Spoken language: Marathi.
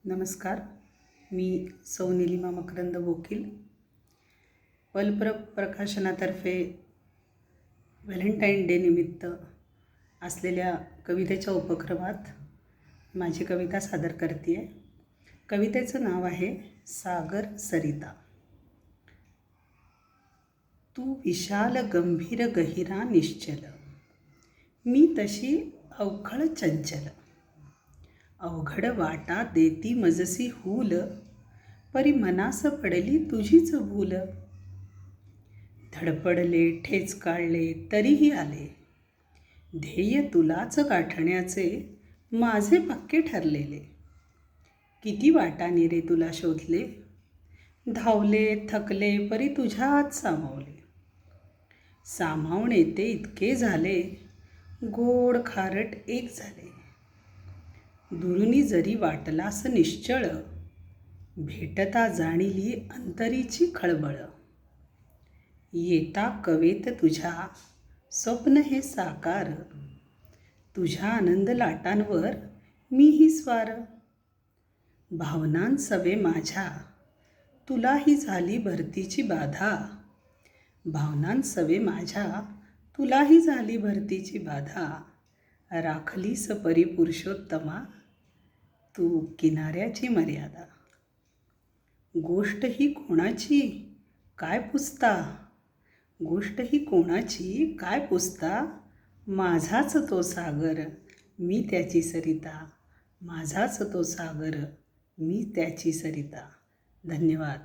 नमस्कार. मी सौ नीलिमा मकरंद वकील. प्रकाशनातर्फे व्हॅलेंटाईन डे निमित्त असलेल्या कवितेच्या उपक्रमात माझी कविता सादर करते आहे. कवितेचं नाव आहे सागर सरिता. तू विशाल गंभीर गहिरा निश्चल, मी तशी अवखळ चंचल. अवघड वाटा देती मजसी हूल, परी मनास पडली तुझीच भूल. धडपडले ठेच काढले तरीही आले, ध्येय तुलाच गाठण्याचे माझे पक्के ठरलेले. किती वाटाने रे तुला शोधले, धावले थकले परी तुझ्यात सामावले. सामावणे ते इतके झाले, गोड खारट एक झाले. दुरुनी जरी वाटलास निश्चळ, भेटता जाणिली अंतरीची खळबळ. येता कवेत तुझ्या स्वप्न हे साकार, तुझ्या आनंद लाटांवर मीही स्वार. भावनांसवे माझ्या तुलाही झाली भरतीची बाधा, भावनांसवे माझ्या तुलाही झाली भरतीची बाधा. राखलीस परी पुरुषोत्तमा तू किनाऱ्याची मर्यादा. गोष्ट ही कोणाची काय पुसता, गोष्ट ही कोणाची काय पुसता. माझाच तो सागर मी त्याची सरिता, माझाच तो सागर मी त्याची सरिता. धन्यवाद.